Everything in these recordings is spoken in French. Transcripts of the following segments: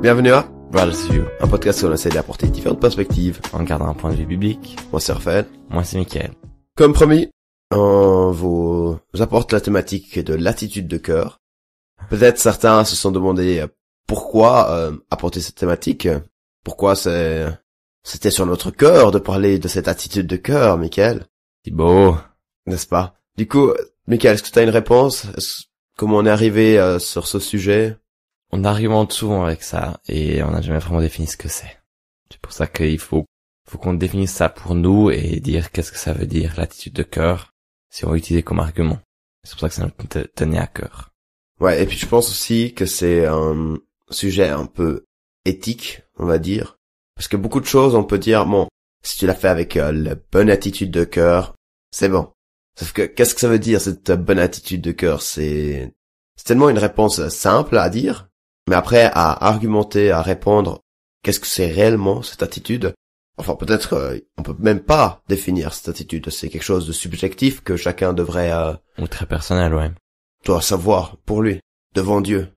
Bienvenue à Brothers View, un podcast où on essaie d'apporter différentes perspectives. en gardant un point de vue biblique. Moi c'est Raphaël. Moi c'est Mickaël. Comme promis, on vous apporte la thématique de l'attitude de cœur. Peut-être certains se sont demandé pourquoi apporter cette thématique. Pourquoi c'était sur notre cœur de parler de cette attitude de cœur, Mickaël, C'est beau. n'est-ce pas? Du coup, Mickaël, est-ce que tu as une réponse? Comment on est arrivé sur ce sujet? On argumente souvent avec ça et on n'a jamais vraiment défini ce que c'est. C'est pour ça qu'il faut qu'on définisse ça pour nous et dire qu'est-ce que ça veut dire l'attitude de cœur si on veut l'utiliser comme argument. C'est pour ça que ça nous tenait à cœur. Ouais, et puis je pense aussi que c'est un sujet un peu éthique, on va dire. Parce que beaucoup de choses, on peut dire, bon, si tu l'as fait avec la bonne attitude de cœur, c'est bon. Sauf que, qu'est-ce que ça veut dire, cette bonne attitude de cœur? C'est tellement une réponse simple à dire, mais après, à argumenter, à répondre, qu'est-ce que c'est réellement, cette attitude? Enfin, peut-être, on peut même pas définir cette attitude. C'est quelque chose de subjectif que chacun devrait, Ou très personnel, ouais. doit savoir pour lui, devant Dieu.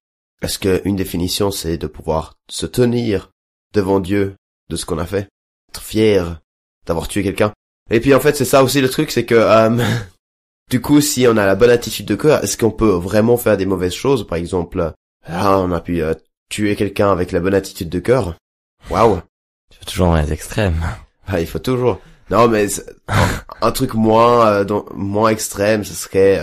Est-ce qu'une définition, c'est de pouvoir se tenir devant Dieu de ce qu'on a fait? Être fier d'avoir tué quelqu'un? Et puis en fait, c'est ça aussi le truc, c'est que du coup, si on a la bonne attitude de cœur, est-ce qu'on peut vraiment faire des mauvaises choses? Par exemple, on a pu tuer quelqu'un avec la bonne attitude de cœur. Waouh! Tu veux toujours dans les extrêmes. Il faut toujours. Non, mais un truc moins extrême, ce serait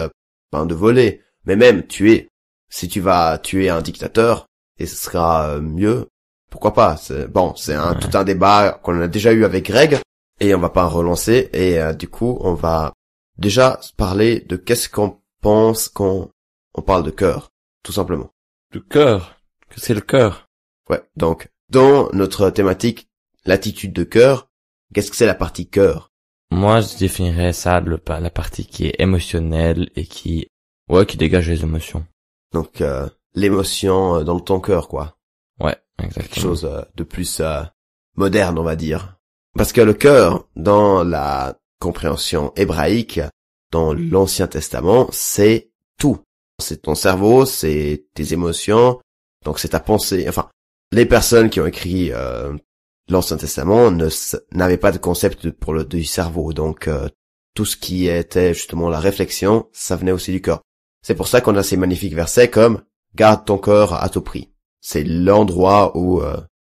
de voler. Mais même tuer. Si tu vas tuer un dictateur, et ce sera mieux, pourquoi pas? C'est tout un débat qu'on a déjà eu avec Greg, et on va pas relancer. Et du coup, on va déjà parler de qu'est-ce qu'on pense quand on parle de cœur, tout simplement. Le cœur. Que c'est le cœur? Ouais. Donc, dans notre thématique, l'attitude de cœur, qu'est-ce que c'est la partie cœur? Moi, je définirais ça la partie qui est émotionnelle et qui dégage les émotions. Donc, l'émotion dans ton cœur, quoi. Ouais, Quelque exactement. chose de plus moderne, on va dire. Parce que le cœur, dans la compréhension hébraïque, dans l'Ancien Testament, c'est tout. C'est ton cerveau, c'est tes émotions, donc c'est ta pensée. Enfin, les personnes qui ont écrit l'Ancien Testament n'avaient pas de concept du cerveau, donc tout ce qui était justement la réflexion, ça venait aussi du cœur. C'est pour ça qu'on a ces magnifiques versets comme « Garde ton cœur à tout prix ». C'est l'endroit où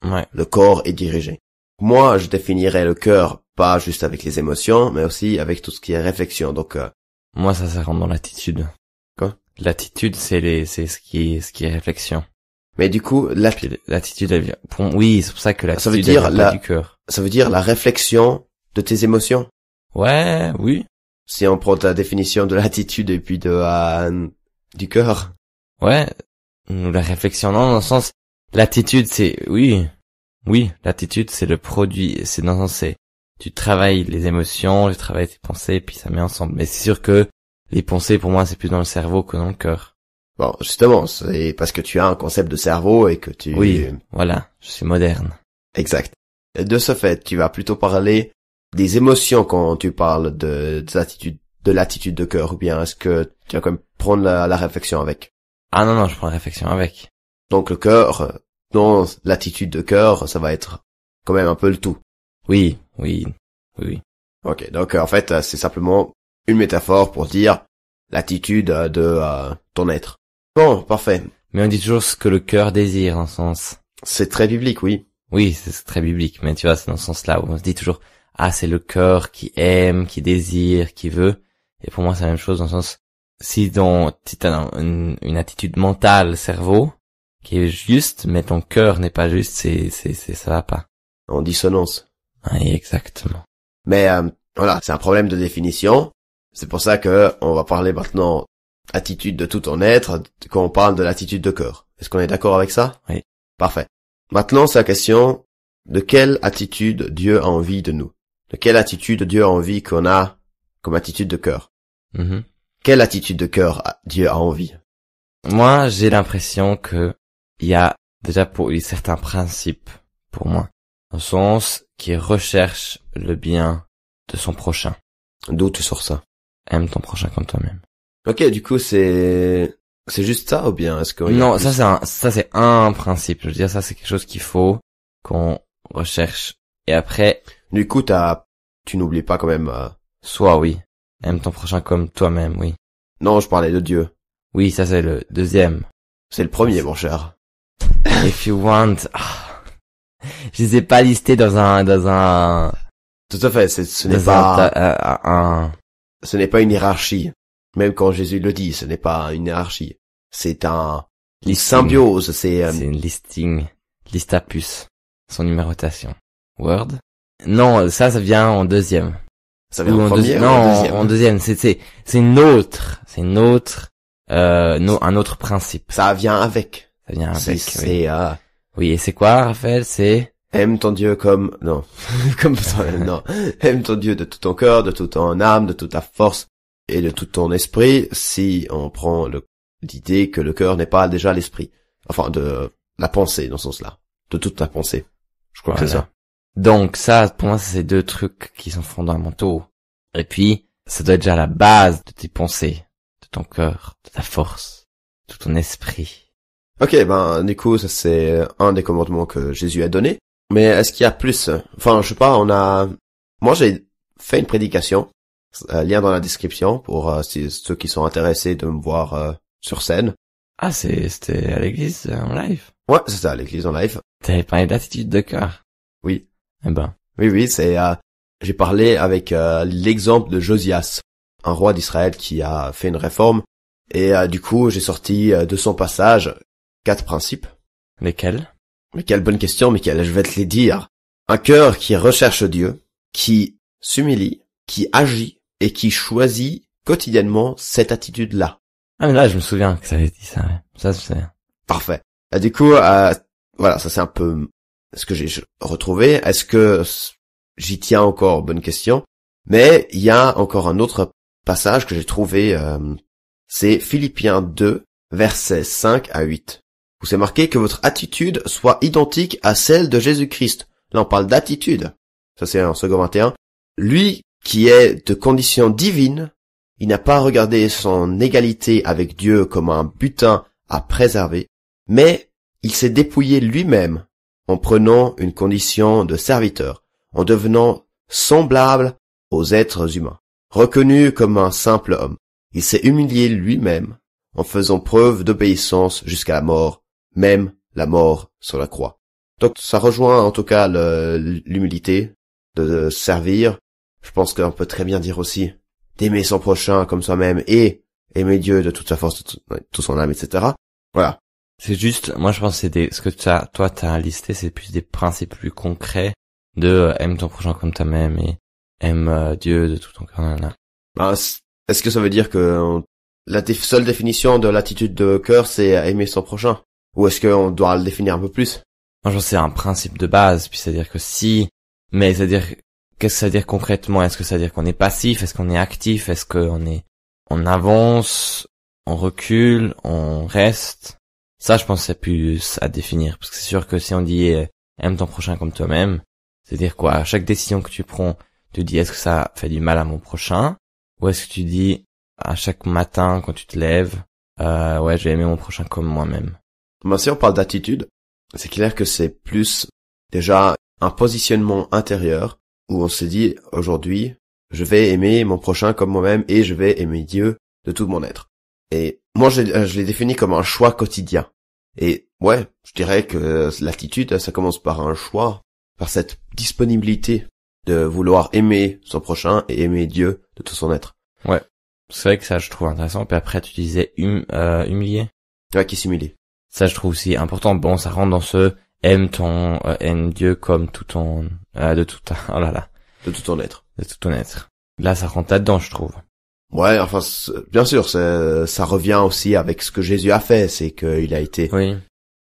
le corps est dirigé. Moi, je définirais le cœur pas juste avec les émotions, mais aussi avec tout ce qui est réflexion. Donc, Moi, ça rentre dans l'attitude. Quoi? L'attitude, c'est ce qui est réflexion. mais du coup, Puis l'attitude, elle vient. Oui, c'est pour ça que Ça veut l'attitude, dire elle vient pas du cœur. ça veut dire la réflexion de tes émotions. Ouais, oui. Si on prend ta définition de l'attitude et puis du cœur. Ouais. Ou la réflexion, non, dans le sens, l'attitude, oui, l'attitude, c'est le produit, c'est dans le sens, tu travailles les émotions, tu travailles tes pensées, puis ça met ensemble. Mais c'est sûr que les pensées, pour moi, c'est plus dans le cerveau que dans le cœur. Bon, justement, c'est parce que tu as un concept de cerveau et que tu... Oui, voilà, je suis moderne. Exact. Et de ce fait, tu vas plutôt parler des émotions quand tu parles de l'attitude de cœur, ou bien est-ce que tu vas quand même prendre la réflexion avec? Ah non, je prends la réflexion avec. Donc le cœur, dans l'attitude de cœur, ça va être quand même un peu le tout. Oui. Ok, donc en fait, c'est simplement une métaphore pour dire l'attitude de ton être. Bon, parfait. Mais on dit toujours ce que le cœur désire, dans le sens. C'est très biblique, oui. Oui, c'est très biblique, mais tu vois, c'est dans ce sens-là où on se dit toujours, c'est le cœur qui aime, qui désire, qui veut. Et pour moi, c'est la même chose dans le sens, si t'as une attitude mentale, cerveau, qui est juste, mais ton cœur n'est pas juste, ça va pas. En dissonance. Oui, exactement. Mais voilà, c'est un problème de définition. C'est pour ça que on va parler maintenant attitude de tout ton être quand on parle de l'attitude de cœur. Est-ce qu'on est d'accord avec ça? Oui. Parfait. Maintenant, c'est la question de quelle attitude Dieu a envie de nous. De quelle attitude Dieu a envie qu'on a comme attitude de cœur. Quelle attitude de cœur Dieu a envie? Moi, j'ai l'impression que il y a déjà certains principes pour moi, dans le sens qui recherche le bien de son prochain. D'où tu sors ça? Aime ton prochain comme toi-même. Ok, du coup, c'est C'est juste ça ou bien est-ce que... Non, ça c'est un principe. Je veux dire, ça c'est quelque chose qu'il faut qu'on recherche. Et après, Du coup, tu n'oublies pas quand même... soit oui. Aime ton prochain comme toi-même, oui. Non, je parlais de Dieu. Oui, ça c'est le deuxième. C'est le premier, mon cher. If you want... Je les ai pas listés dans un... Tout à fait, ce n'est dans pas... Ce n'est pas une hiérarchie. Même quand Jésus le dit, ce n'est pas une hiérarchie. C'est une listing. symbiose, C'est une listing. Liste à puce. Son numérotation. Word? Non, ça vient en deuxième. Ça vient Ou en premier ou non, en deuxième? en deuxième. C'est une autre. C'est une autre, un autre principe. Ça vient avec. Ça vient avec. C'est Oui, et c'est quoi, Raphaël? C'est... aime ton Dieu comme... Non. Comme ça, non. Aime ton Dieu de tout ton cœur, de toute ton âme, de toute ta force et de tout ton esprit, si on prend l'idée que le cœur n'est pas déjà l'esprit. Enfin, de la pensée, dans ce sens-là. De toute ta pensée. Je crois que c'est ça. Donc ça, pour moi, c'est deux trucs qui sont fondamentaux. Et puis, ça doit être déjà la base de tes pensées, de ton cœur, de ta force, de ton esprit. Ok, du coup, ça c'est un des commandements que Jésus a donné. Mais est-ce qu'il y a plus? Enfin, je sais pas, moi j'ai fait une prédication, lien dans la description pour ceux qui sont intéressés de me voir sur scène. Ah, c'était à l'église, en live? Ouais, c'est ça, à l'église en live. T'avais parlé d'attitude de cœur? Oui. Eh ben. Oui, j'ai parlé avec l'exemple de Josias, un roi d'Israël qui a fait une réforme. Et du coup, j'ai sorti de son passage 4 principes. Lesquels? Mais quelle bonne question, Michael, je vais te les dire. Un cœur qui recherche Dieu, qui s'humilie, qui agit et qui choisit quotidiennement cette attitude-là. Ah, mais là, je me souviens que ça avait dit ça, ouais. Ça, c'est... Parfait. Et du coup, voilà, ça c'est un peu ce que j'ai retrouvé. Est-ce que j'y tiens encore? Bonne question. Mais il y a encore un autre passage que j'ai trouvé, c'est Philippiens 2, versets 5 à 8. Où c'est marqué que votre attitude soit identique à celle de Jésus-Christ. Là, on parle d'attitude. Ça, c'est en second 21. Lui, qui est de condition divine, il n'a pas regardé son égalité avec Dieu comme un butin à préserver, mais il s'est dépouillé lui-même en prenant une condition de serviteur, en devenant semblable aux êtres humains. Reconnu comme un simple homme, il s'est humilié lui-même en faisant preuve d'obéissance jusqu'à la mort, même la mort sur la croix. Donc ça rejoint en tout cas l'humilité, de servir. Je pense qu'on peut très bien dire aussi d'aimer son prochain comme soi-même et aimer Dieu de toute sa force, de tout son âme, etc. Voilà. C'est juste, moi je pense que c'est ce que toi t'as listé, c'est plus des principes plus concrets de aime ton prochain comme toi-même et aime Dieu de tout ton cœur. Est-ce que ça veut dire que la seule définition de l'attitude de cœur c'est aimer son prochain? Ou est-ce qu'on doit le définir un peu plus? Moi je pense que c'est un principe de base, puis c'est-à-dire que mais c'est-à-dire, qu'est-ce que ça veut dire concrètement? Est-ce que ça veut dire qu'on est passif? Est-ce qu'on est actif? Est-ce on avance? On recule? On reste? Ça, je pense que c'est plus à définir. Parce que c'est sûr que si on dit aime ton prochain comme toi-même, c'est-à-dire quoi? À chaque décision que tu prends, tu dis est-ce que ça fait du mal à mon prochain? Ou est-ce que tu dis à chaque matin quand tu te lèves, ouais, je vais aimer mon prochain comme moi-même? Si on parle d'attitude, c'est clair que c'est plus déjà un positionnement intérieur où on se dit aujourd'hui, je vais aimer mon prochain comme moi-même et je vais aimer Dieu de tout mon être. Et moi, je l'ai défini comme un choix quotidien. Et ouais, je dirais que l'attitude, ça commence par un choix, par cette disponibilité de vouloir aimer son prochain et aimer Dieu de tout son être. Ouais, c'est vrai que ça, je trouve intéressant. Puis après, tu disais humilier. Ouais, qui s'humilie. Ça, je trouve aussi important. Bon, ça rentre dans ce aime Dieu comme tout ton, de tout ton être. Là, ça rentre là-dedans, je trouve. Ouais, enfin, bien sûr, ça revient aussi avec ce que Jésus a fait, c'est qu'il a été, oui,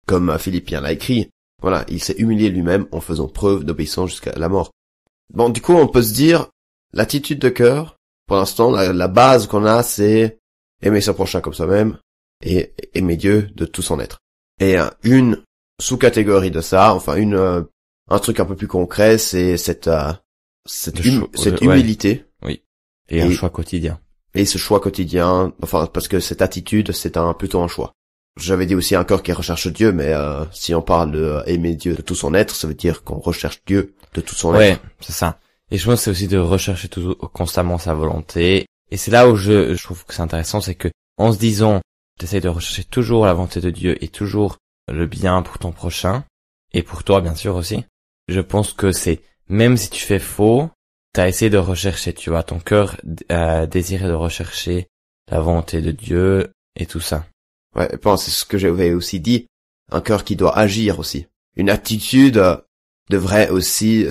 comme Philippiens l'a écrit, voilà, il s'est humilié lui-même en faisant preuve d'obéissance jusqu'à la mort. Bon, du coup, on peut se dire, l'attitude de cœur, pour l'instant, la base qu'on a, c'est aimer son prochain comme soi-même et aimer Dieu de tout son être. Et une sous-catégorie de ça, enfin un truc un peu plus concret, c'est cette humilité. Oui. Et un choix quotidien. et ce choix quotidien, enfin parce que cette attitude c'est plutôt un choix. J'avais dit aussi un cœur qui recherche Dieu, mais si on parle de aimer Dieu de tout son être, ça veut dire qu'on recherche Dieu de tout son être. Ouais, c'est ça. Et je pense que c'est aussi de rechercher constamment sa volonté. Et c'est là où je trouve que c'est intéressant, c'est que en se disant, t'essayes de rechercher toujours la volonté de Dieu et toujours le bien pour ton prochain, et pour toi bien sûr aussi. Je pense que c'est, même si tu fais faux, t'as essayé de rechercher, tu vois, ton cœur désirait de rechercher la volonté de Dieu et tout ça. Ouais, c'est ce que j'avais aussi dit, un cœur qui doit agir aussi. Une attitude devrait aussi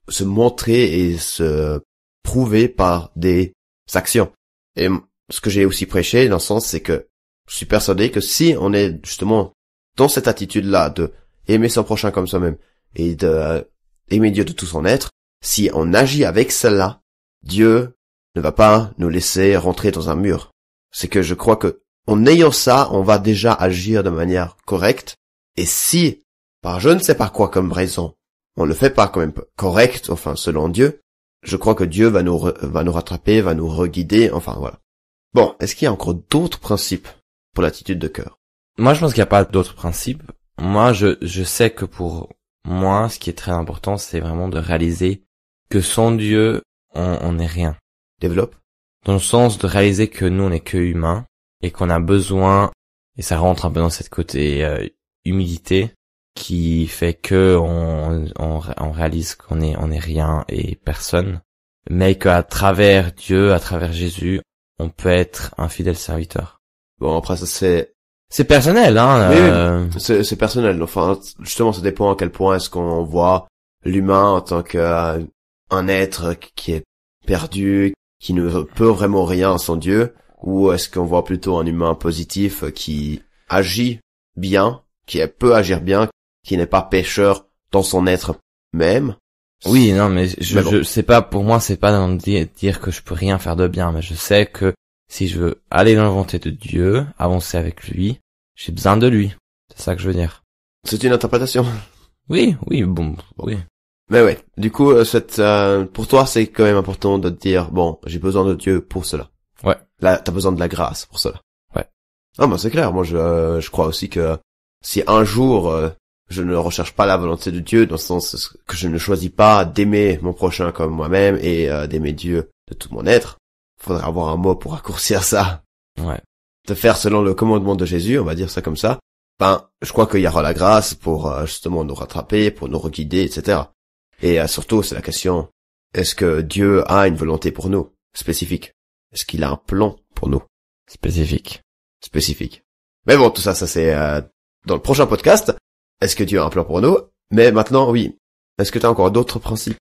se montrer et se prouver par des actions. Et ce que j'ai aussi prêché dans ce sens, c'est que je suis persuadé que si on est justement dans cette attitude-là de aimer son prochain comme soi-même et de aimer Dieu de tout son être, si on agit avec cela, Dieu ne va pas nous laisser rentrer dans un mur. C'est que je crois que en ayant ça, on va déjà agir de manière correcte. Et si, par je ne sais pas quoi comme raison, on le fait pas quand même correct, enfin selon Dieu, je crois que Dieu va nous rattraper, va nous reguider, enfin voilà. Bon, est-ce qu'il y a encore d'autres principes pour l'attitude de cœur? Moi, je pense qu'il n'y a pas d'autres principes. Moi, je sais que pour moi, ce qui est très important, c'est vraiment de réaliser que sans Dieu, on n'est rien. Développe. Dans le sens de réaliser que nous, on n'est que humains et qu'on a besoin, et ça rentre un peu dans cette côté humilité qui fait que on réalise qu'on est rien et personne, mais qu'à travers Dieu, à travers Jésus, on peut être un fidèle serviteur. Bon, après ça c'est personnel, hein. Oui, c'est personnel. Enfin, justement, ça dépend à quel point est-ce qu'on voit l'humain en tant qu'un être qui est perdu, qui ne peut vraiment rien sans Dieu, ou est-ce qu'on voit plutôt un humain positif qui agit bien, qui peut agir bien, qui n'est pas pécheur dans son être même. Oui, non, mais je sais pas, pour moi, c'est pas dire que je peux rien faire de bien, mais je sais que si je veux aller dans la volonté de Dieu, avancer avec lui, j'ai besoin de lui. C'est ça que je veux dire. C'est une interprétation. Oui, bon, oui. Mais ouais, du coup, pour toi, c'est quand même important de te dire, bon, j'ai besoin de Dieu pour cela. Ouais. Là, t'as besoin de la grâce pour cela. Ouais. Ah, bah, c'est clair. Moi, je crois aussi que si un jour, je ne recherche pas la volonté de Dieu, dans le sens que je ne choisis pas d'aimer mon prochain comme moi-même et d'aimer Dieu de tout mon être, faudrait avoir un mot pour raccourcir ça. Ouais. De faire selon le commandement de Jésus, on va dire ça comme ça. Ben, je crois qu'il y aura la grâce pour justement nous rattraper, pour nous reguider, etc. Et surtout, c'est la question, est-ce que Dieu a une volonté pour nous, spécifique? Est-ce qu'il a un plan pour nous? Spécifique. Mais bon, tout ça c'est dans le prochain podcast. Est-ce que Dieu a un plan pour nous? Mais maintenant, oui. Est-ce que tu as encore d'autres principes?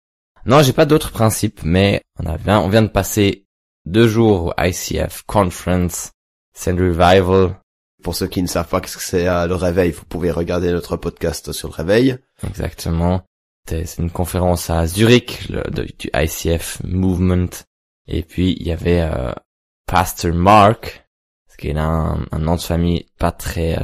Non, j'ai pas d'autres principes, mais on vient de passer 2 jours au ICF Conference Send Revival. Pour ceux qui ne savent pas ce que c'est le réveil, vous pouvez regarder notre podcast sur le réveil. Exactement. C'est une conférence à Zurich, du ICF Movement. Et puis, il y avait Pastor Mark, ce qui est un nom de famille pas très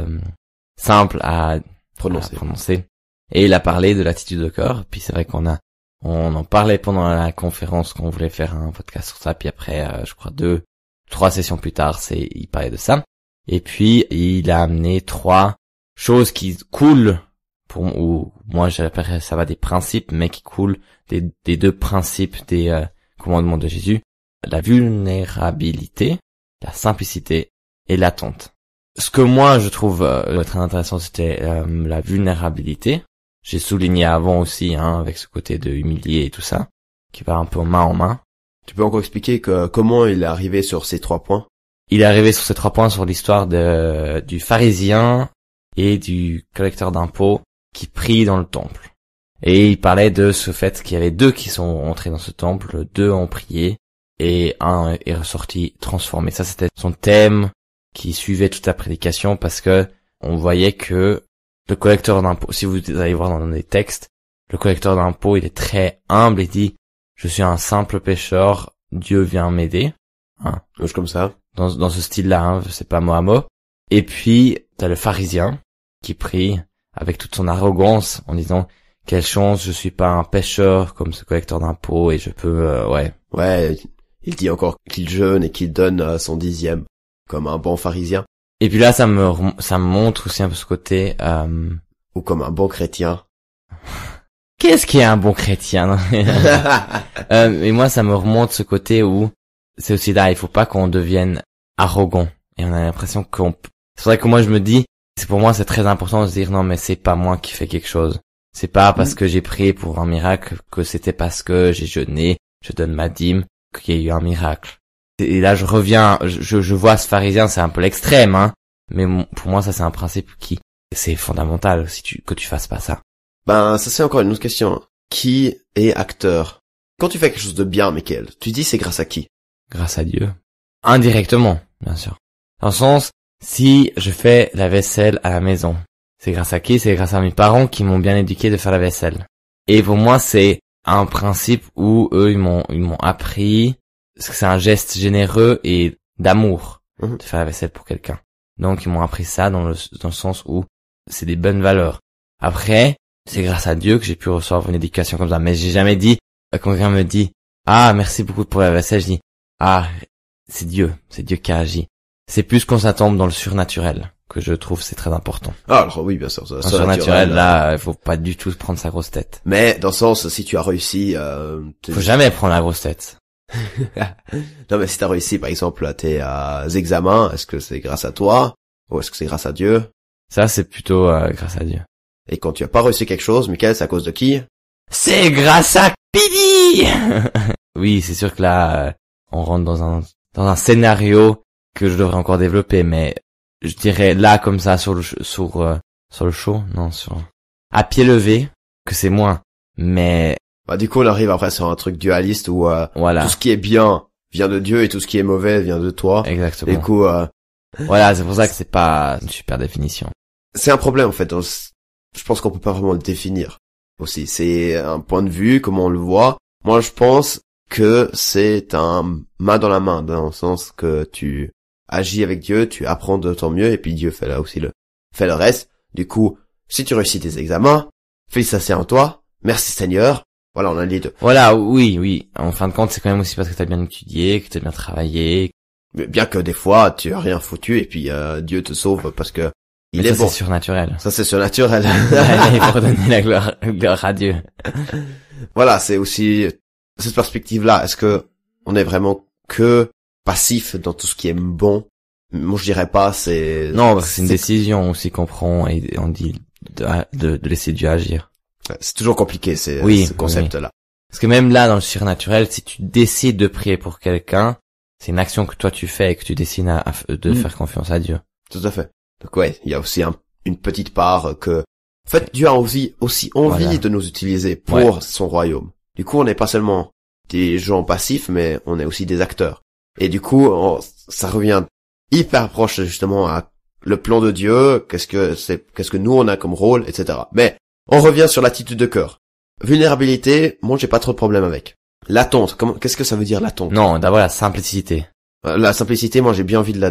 simple à prononcer. Et il a parlé de l'attitude de cœur. Puis c'est vrai qu'on en parlait pendant la conférence qu'on voulait faire un podcast sur ça. Puis après, je crois 2-3 sessions plus tard, il parlait de ça. Et puis, il a amené 3 choses qui coulent, ou moi j'appellerais ça va des principes, mais qui coulent des 2 principes des commandements de Jésus. La vulnérabilité, la simplicité et l'attente. Ce que moi je trouve très intéressant, c'était la vulnérabilité. J'ai souligné avant aussi, avec ce côté de humilier et tout ça, qui va un peu main en main. Tu peux encore expliquer comment il est arrivé sur ces 3 points? Il est arrivé sur ces 3 points sur l'histoire du pharisien et du collecteur d'impôts qui prient dans le temple. Et il parlait de ce fait qu'il y avait 2 qui sont entrés dans ce temple, 2 ont prié, et un est ressorti transformé. Ça, c'était son thème qui suivait toute la prédication, parce que on voyait que le collecteur d'impôts, si vous allez voir dans les textes, le collecteur d'impôts, il est très humble et dit, je suis un simple pécheur, Dieu vient m'aider. Comme ça. Dans ce style-là, c'est pas mot à mot. Et puis, t'as le pharisien qui prie avec toute son arrogance en disant, quelle chance, je suis pas un pécheur comme ce collecteur d'impôts et je peux, Ouais, Il dit encore qu'il jeûne et qu'il donne son 10e, comme un bon pharisien. Et puis là, ça me montre aussi un peu ce côté, Ou comme un bon chrétien. Qu'est-ce qui est un bon chrétien? Et moi, ça me remonte ce côté où c'est aussi là, il faut pas qu'on devienne arrogant. Et on a l'impression c'est vrai que moi je me dis, pour moi c'est très important de se dire non mais c'est pas moi qui fais quelque chose. C'est pas parce que j'ai prié pour un miracle que c'était parce que j'ai jeûné, je donne ma dîme, qu'il y a eu un miracle. Et là je reviens, je vois ce pharisien, c'est un peu l'extrême, hein. Mais pour moi ça c'est un principe c'est fondamental que tu fasses pas ça. Ben, ça c'est encore une autre question. Qui est acteur? Quand tu fais quelque chose de bien, Mickaël, tu dis c'est grâce à qui? Grâce à Dieu. Indirectement, bien sûr. Dans le sens, si je fais la vaisselle à la maison, c'est grâce à qui? C'est grâce à mes parents qui m'ont bien éduqué de faire la vaisselle. Et pour moi, c'est un principe où eux, ils m'ont appris, parce que c'est un geste généreux et d'amour de faire la vaisselle pour quelqu'un. Donc, ils m'ont appris ça dans le sens où c'est des bonnes valeurs. Après, c'est grâce à Dieu que j'ai pu recevoir une éducation comme ça. Mais j'ai jamais dit, quand quelqu'un me dit, ah, merci beaucoup pour la vaisselle, je dis, ah, c'est Dieu qui a agi. C'est plus quand ça tombe dans le surnaturel que je trouve c'est très important. Ah, alors oui, bien sûr. Dans le surnaturel, là, il faut pas du tout prendre sa grosse tête. Mais dans le sens, si tu as réussi... Faut jamais prendre la grosse tête. Non, mais si tu as réussi, par exemple, à tes examens, est-ce que c'est grâce à toi? Ou est-ce que c'est grâce à Dieu? Ça, c'est plutôt grâce à Dieu. Et quand tu as pas réussi quelque chose, Mickaël, c'est à cause de qui? C'est grâce à Pidi. Oui, c'est sûr que là, on rentre dans un scénario que je devrais encore développer, mais je dirais là comme ça sur le show, non, à pied levé que c'est moins, mais bah du coup on arrive après sur un truc dualiste où voilà. Tout ce qui est bien vient de Dieu et tout ce qui est mauvais vient de toi. Exactement. Du coup voilà, c'est pour ça que c'est pas une super définition. C'est un problème en fait. Je pense qu'on peut pas vraiment le définir aussi. C'est un point de vue, comment on le voit. Moi je pense que c'est un main dans la main, dans le sens que tu agis avec Dieu, tu apprends de ton mieux, et puis Dieu fait là aussi fait le reste. Du coup, si tu réussis tes examens, félicitations à toi, merci Seigneur. Voilà, on a les deux. Voilà, oui. En fin de compte, c'est quand même aussi parce que t'as bien étudié, que t'as bien travaillé. Mais bien que des fois, tu as rien foutu, et puis Dieu te sauve parce que il mais est ça, bon. C'est surnaturel. Ça, c'est surnaturel. Il faut redonner la gloire à Dieu. Voilà, c'est aussi cette perspective-là. Est-ce que on est vraiment que passif dans tout ce qui est bon? Moi, je dirais pas, c'est... Non, parce que c'est une décision aussi qu'on prend et on dit de laisser Dieu agir. C'est toujours compliqué, ce concept-là. Parce que même là, dans le surnaturel, si tu décides de prier pour quelqu'un, c'est une action que toi tu fais et que tu décides de faire confiance à Dieu. Tout à fait. Donc ouais, il y a aussi une petite part que... En fait, Dieu a aussi envie de nous utiliser pour son royaume. Du coup, on n'est pas seulement des gens passifs, mais on est aussi des acteurs. Et du coup, ça revient hyper proche justement à le plan de Dieu, qu'est-ce que nous on a comme rôle, etc. Mais on revient sur l'attitude de cœur. Vulnérabilité, moi j'ai pas trop de problème avec. L'attente, qu'est-ce que ça veut dire l'attente? Non, d'abord la simplicité. La simplicité, moi j'ai bien envie de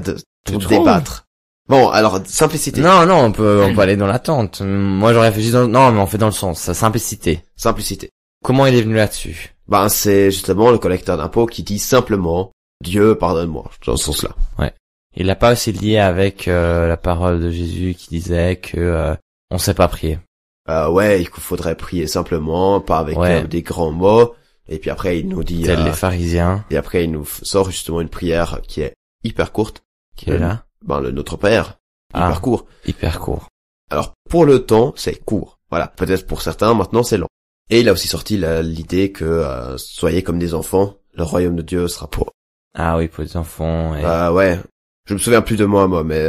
débattre. Bon, alors simplicité. Non, on peut aller dans l'attente. Moi j'aurais réfléchi non, mais on fait dans le sens simplicité. Simplicité. Comment il est venu là-dessus? Ben c'est justement le collecteur d'impôts qui dit simplement Dieu pardonne-moi, dans ce sens-là. Ouais. Il l'a pas aussi lié avec la parole de Jésus qui disait que on sait pas prier. Ouais, il faudrait prier simplement, pas avec des grands mots. Et puis après, il nous dit... Tels les pharisiens. Et après, il nous sort justement une prière qui est hyper courte. Qui est là? Ben, le Notre Père. Hyper court. Hyper court. Alors, pour le temps, c'est court. Voilà. Peut-être pour certains, maintenant, c'est long. Et il a aussi sorti l'idée que soyez comme des enfants, le royaume de Dieu sera pour... Ah oui, pour les enfants. Ouais. Je me souviens plus de moi, mais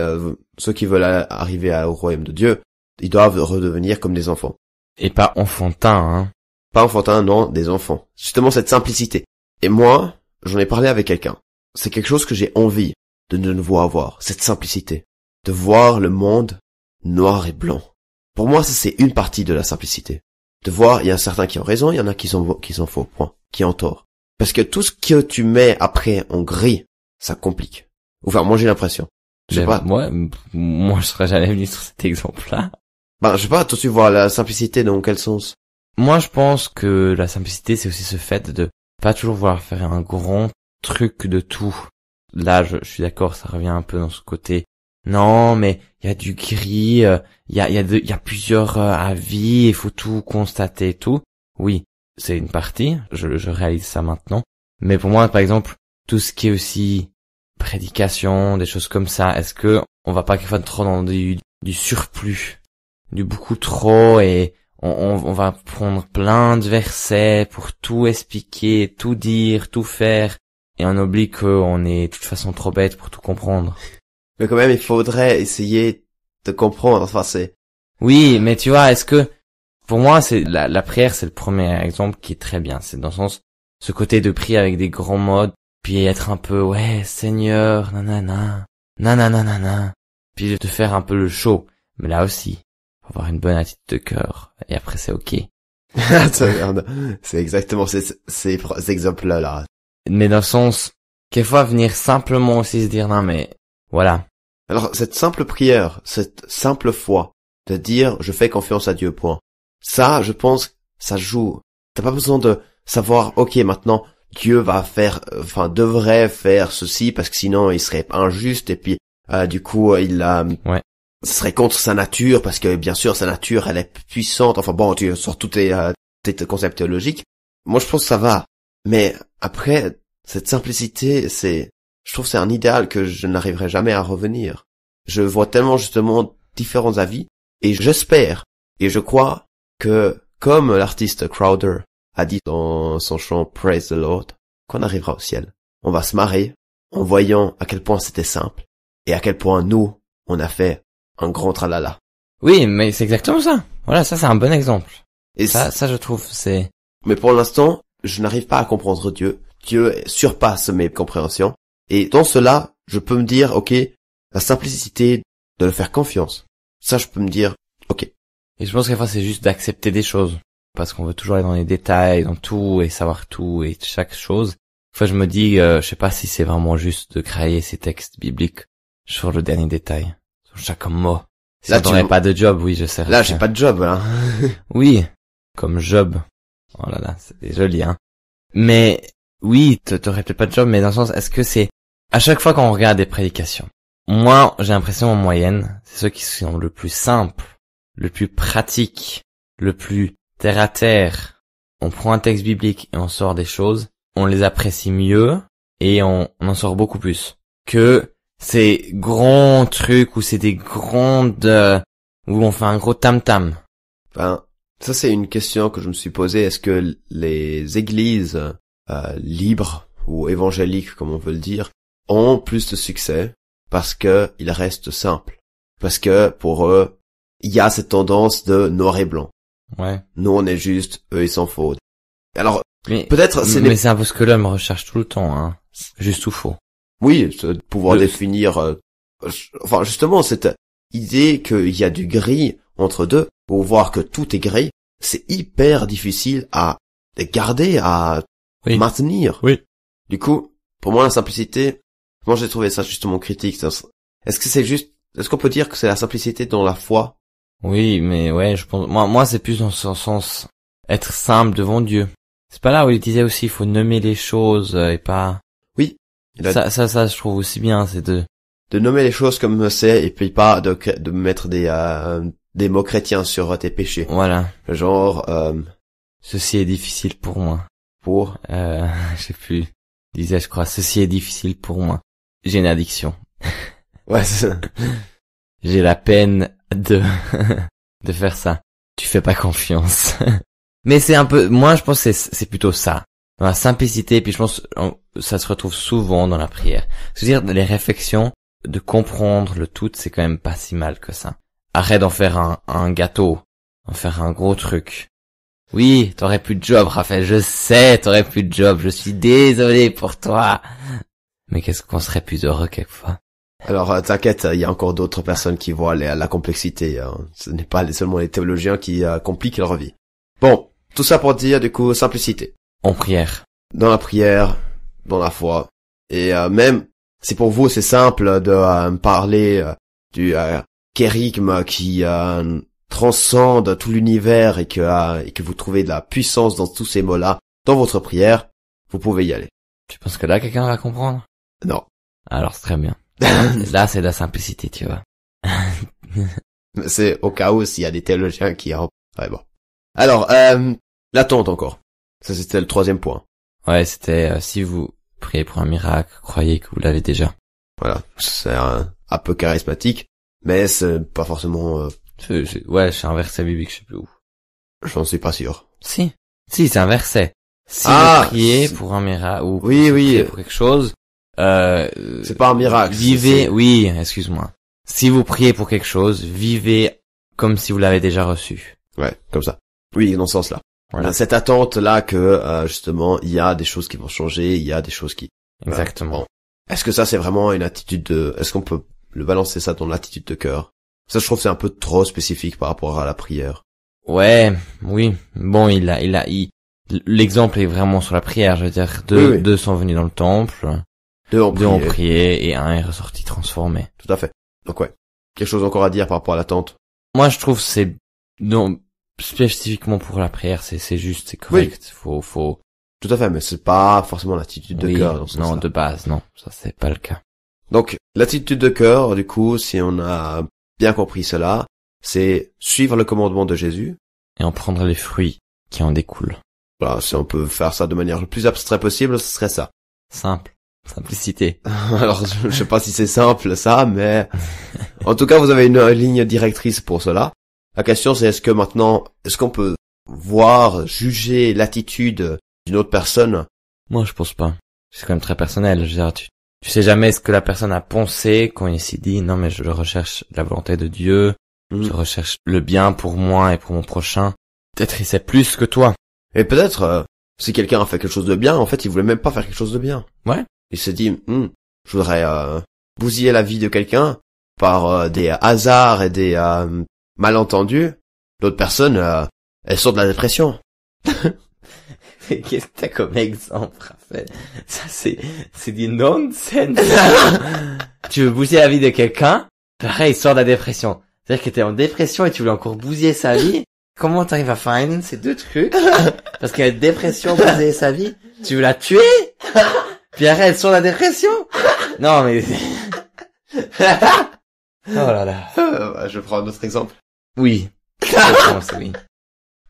ceux qui veulent arriver au royaume de Dieu, ils doivent redevenir comme des enfants. Et pas enfantins, hein. Pas enfantins, non, des enfants. Justement, cette simplicité. Et moi, j'en ai parlé avec quelqu'un. C'est quelque chose que j'ai envie de nouveau avoir. Cette simplicité. De voir le monde noir et blanc. Pour moi, ça c'est une partie de la simplicité. De voir, il y a certains qui ont raison, il y en a qui sont faux, point. Qui ont tort. Parce que tout ce que tu mets après en gris, ça complique. Enfin, moi j'ai l'impression. Je sais pas. Moi je serais jamais venu sur cet exemple-là. Ben, je sais pas, toi tu vois la simplicité dans quel sens? Moi je pense que la simplicité c'est aussi ce fait de pas toujours vouloir faire un grand truc de tout. Là, je suis d'accord, ça revient un peu dans ce côté. Non, mais il y a du gris, il y a plusieurs avis, il faut tout constater et tout. Oui, c'est une partie, je réalise ça maintenant. Mais pour moi, par exemple, tout ce qui est aussi prédication, des choses comme ça, est-ce que on va pas quelquefois trop dans du surplus, du beaucoup trop, et on va prendre plein de versets pour tout expliquer, tout dire, tout faire, et on oublie qu'on est de toute façon trop bête pour tout comprendre. Mais quand même, il faudrait essayer de comprendre. Enfin, c'est... Oui, mais tu vois, est-ce que, pour moi, c'est la prière, c'est le premier exemple qui est très bien. C'est dans le sens, ce côté de prier avec des grands mots, puis être un peu, ouais, Seigneur, nanana, nanana, puis de faire un peu le show. Mais là aussi, faut avoir une bonne attitude de cœur, et après c'est ok. C'est exactement ces exemples-là, là. Mais dans le sens, quelquefois venir simplement aussi se dire, non mais, voilà. Alors, cette simple prière, cette simple foi, de dire, je fais confiance à Dieu, point. Ça, je pense, ça joue. T'as pas besoin de savoir, ok, maintenant, Dieu va faire, devrait faire ceci, parce que sinon, il serait injuste, et puis, du coup, Ouais. ce serait contre sa nature, parce que, bien sûr, sa nature, elle est puissante. Enfin bon, tu sors tous tes concepts théologiques. Moi, je pense que ça va. Mais, après, cette simplicité, je trouve que c'est un idéal que je n'arriverai jamais à revenir. Je vois tellement, justement, différents avis, et j'espère, et je crois que, comme l'artiste Crowder a dit dans son chant Praise the Lord, qu'on arrivera au ciel. On va se marrer en voyant à quel point c'était simple, et à quel point nous, on a fait un grand tralala. Oui, mais c'est exactement ça. Voilà, ça c'est un bon exemple. Et ça je trouve, c'est... Mais pour l'instant, je n'arrive pas à comprendre Dieu. Dieu surpasse mes compréhensions. Et dans cela, je peux me dire, ok, la simplicité de le faire confiance. Ça, je peux me dire, ok. Et je pense qu'à fois c'est juste d'accepter des choses. Parce qu'on veut toujours aller dans les détails, dans tout, et savoir tout, et chaque chose. Fois je me dis, je sais pas si c'est vraiment juste de créer ces textes bibliques sur le dernier détail. Sur chaque mot. Si Là, on n'aurait pas de job, oui, je sais. Là, j'ai pas de job, hein. Oui. Comme Job. Oh là là, c'est joli, hein. Mais, oui, t'aurais peut-être pas de job, mais dans le sens, est-ce que c'est, à chaque fois qu'on regarde des prédications, moi, j'ai l'impression en moyenne, c'est ceux qui sont le plus simples, le plus pratique, le plus terre à terre. On prend un texte biblique et on sort des choses, on les apprécie mieux et on en sort beaucoup plus que ces grands trucs où c'est des grandes où on fait un gros tam-tam. Ça c'est une question que je me suis posée. Est-ce que les églises libres ou évangéliques, comme on veut le dire, ont plus de succès parce que ils restent simples, parce que pour eux il y a cette tendance de noir et blanc. Ouais. Nous on est juste, eux ils s'en foutent. Alors Mais peut-être mais c'est un peu ce que l'homme recherche tout le temps, hein. Juste ou faux. Oui, c'est de pouvoir définir. Enfin justement cette idée qu'il y a du gris entre deux, pour voir que tout est gris, c'est hyper difficile à garder, à maintenir. Oui. Du coup, pour moi la simplicité, moi j'ai trouvé ça justement critique. Est-ce qu'on peut dire que c'est la simplicité dans la foi? Oui, mais ouais, je pense, moi c'est plus dans ce sens, être simple devant Dieu. C'est pas là où il disait aussi, il faut nommer les choses et pas... Oui. Ça, je trouve aussi bien, c'est de nommer les choses comme c'est, et puis pas de mettre des mots chrétiens sur tes péchés. Voilà. Genre, ceci est difficile pour moi. Pour? Je sais plus. Il disait, je crois, ceci est difficile pour moi. J'ai une addiction. Ouais, c'est ça. J'ai la peine de faire ça. Tu fais pas confiance. Mais c'est un peu, moi je pense que c'est plutôt ça. Dans la simplicité, puis je pense ça se retrouve souvent dans la prière. C'est-à-dire les réflexions, de comprendre le tout, c'est quand même pas si mal que ça. Arrête d'en faire un gâteau, d'en faire un gros truc. Oui, t'aurais plus de job, Raphaël, je sais, t'aurais plus de job, je suis désolé pour toi. Mais qu'est-ce qu'on serait plus heureux quelquefois. Alors t'inquiète, il y a encore d'autres personnes qui voient la complexité. Hein. Ce n'est pas seulement les théologiens qui compliquent leur vie. Bon, tout ça pour dire du coup simplicité. En prière. Dans la prière, dans la foi. Et même, si pour vous c'est simple de parler du kérigme qui transcende tout l'univers et que vous trouvez de la puissance dans tous ces mots-là, dans votre prière, vous pouvez y aller. Tu penses que là, quelqu'un va comprendre? Non. Alors, c'est très bien. Là, c'est de la simplicité, tu vois. C'est au cas où s'il y a des théologiens qui... Ouais, bon. Alors, l'attente encore. Ça, c'était le 3e point. Ouais, c'était, si vous priez pour un miracle, croyez que vous l'avez déjà. Voilà. C'est un peu charismatique, mais c'est pas forcément... Ouais, c'est un verset biblique, je sais plus où. J'en suis pas sûr. Si, c'est un verset. Si Ah, vous priez pour un miracle ou oui, oui, pour quelque chose, c'est pas un miracle. vivez, oui, excuse-moi. Si vous priez pour quelque chose, vivez comme si vous l'avez déjà reçu. Ouais, comme ça. Oui, dans ce sens-là. Voilà. Cette attente-là que, justement, il y a des choses qui vont changer, il y a des choses qui... Exactement. Bon. Est-ce que ça, c'est vraiment une attitude de... Est-ce qu'on peut le balancer ça dans l'attitude de cœur? Ça, je trouve que c'est un peu trop spécifique par rapport à la prière. Ouais, oui. Bon, l'exemple est vraiment sur la prière. Je veux dire, deux sont venus dans le temple, Deux ont ont prié et un est ressorti transformé. Tout à fait. Donc ouais. Quelque chose encore à dire par rapport à l'attente? Moi, je trouve que c'est, non, spécifiquement pour la prière, c'est juste, c'est correct. Oui. Faut. Tout à fait, mais c'est pas forcément l'attitude de cœur dans ce non, sens-là. de base, non. Ça, c'est pas le cas. Donc, l'attitude de cœur, du coup, si on a bien compris cela, c'est suivre le commandement de Jésus. Et en prendre les fruits qui en découlent. Voilà, si on peut faire ça de manière le plus abstraite possible, ce serait ça. Simple. Simplicité. Alors, je sais pas si c'est simple, ça, mais en tout cas, vous avez une ligne directrice pour cela. La question, c'est est-ce qu'on peut voir, juger l'attitude d'une autre personne? Moi, je pense pas. C'est quand même très personnel. Je veux dire, tu sais jamais ce que la personne a pensé quand il s'est dit, non, mais je recherche la volonté de Dieu. Je recherche le bien pour moi et pour mon prochain. Peut-être il sait plus que toi. Et peut-être, si quelqu'un a fait quelque chose de bien, en fait, il voulait même pas faire quelque chose de bien. Ouais. Il s'est dit, je voudrais bousiller la vie de quelqu'un par des hasards et des malentendus. L'autre personne, elle sort de la dépression. Qu'est-ce que t'as comme exemple, Raphaël? Ça, c'est du nonsense. Tu veux bousiller la vie de quelqu'un? Pareil, il sort de la dépression. C'est-à-dire que t'es en dépression et tu voulais encore bousiller sa vie. Comment t'arrives à faire ces deux trucs? Parce qu'elle a une dépression, bousiller sa vie. Tu veux la tuer? Puis après, elle sort de la dépression? Non, mais... Oh là là. Je prends un autre exemple. Oui. Oui.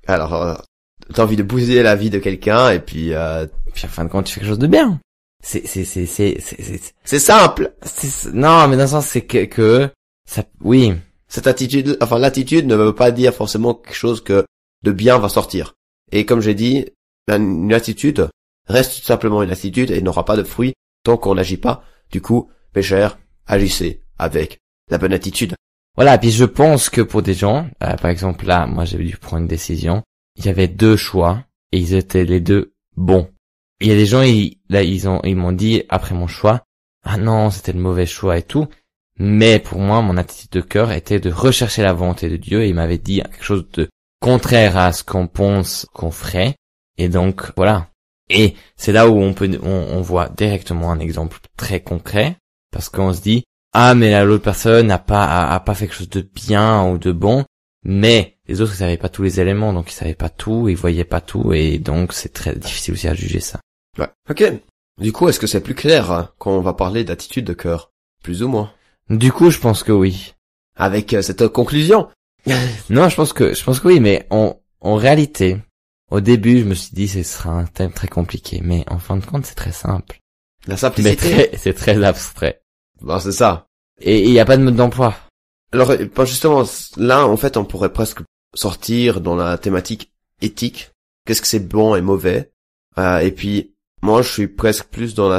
Alors, t'as envie de bousiller la vie de quelqu'un et puis en fin de compte, tu fais quelque chose de bien. C'est simple. Non, mais dans le sens, c'est que ça, oui. Cette attitude, enfin, l'attitude ne veut pas dire forcément quelque chose que de bien va sortir. Et comme j'ai dit, une attitude reste tout simplement une attitude et n'aura pas de fruit tant qu'on n'agit pas. Du coup, mes chers, agissez avec la bonne attitude. Voilà, puis je pense que pour des gens, par exemple là, moi j'ai dû prendre une décision, il y avait deux choix et ils étaient les deux bons. Il y a des gens, ils m'ont dit après mon choix, ah non, c'était le mauvais choix et tout. Mais pour moi, mon attitude de cœur était de rechercher la volonté de Dieu et il m'avait dit quelque chose de contraire à ce qu'on pense qu'on ferait. Et donc, voilà. Et c'est là où on voit directement un exemple très concret parce qu'on se dit, ah, mais là, l'autre personne a pas fait quelque chose de bien ou de bon, mais les autres, ils savaient pas tous les éléments, donc ils savaient pas tout, ils voyaient pas tout et donc c'est très difficile aussi à juger ça. Ouais. Ok. Du coup, est-ce que c'est plus clair quand on va parler d'attitude de cœur? Plus ou moins? Du coup, je pense que oui. Avec cette conclusion. Non, je pense que oui, mais en réalité, au début, je me suis dit ce sera un thème très compliqué, mais en fin de compte, c'est très simple. La simplicité. Mais c'est très abstrait. Bon, c'est ça. Et il y a pas de mode d'emploi. Alors, justement, là, en fait, on pourrait presque sortir dans la thématique éthique. Qu'est-ce que c'est bon et mauvais? Et puis, moi, je suis presque plus dans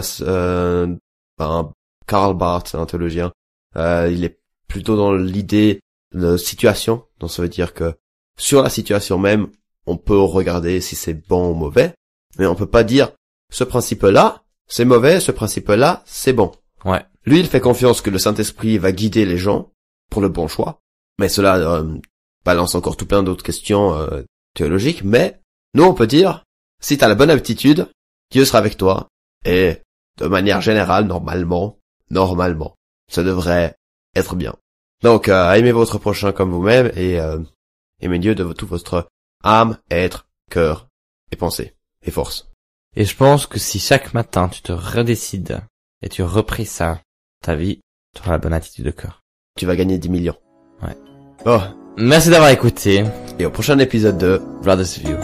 Karl Barth, un théologien. Il est plutôt dans l'idée de situation. Donc ça veut dire que sur la situation même, on peut regarder si c'est bon ou mauvais, mais on peut pas dire ce principe-là, c'est mauvais, ce principe-là, c'est bon. Ouais. Lui, il fait confiance que le Saint-Esprit va guider les gens pour le bon choix. Mais cela balance encore tout plein d'autres questions théologiques. Mais nous, on peut dire, si t'as la bonne aptitude, Dieu sera avec toi. Et de manière générale, normalement, ça devrait être bien. Donc, aimez votre prochain comme vous-même et aimez Dieu de toute votre âme, être, cœur et pensée et force. Et je pense que si chaque matin tu te redécides et tu repris ça, ta vie, tu auras la bonne attitude de cœur. Tu vas gagner 10 millions. Ouais. Oh. Merci d'avoir écouté. Et au prochain épisode de Brothers View.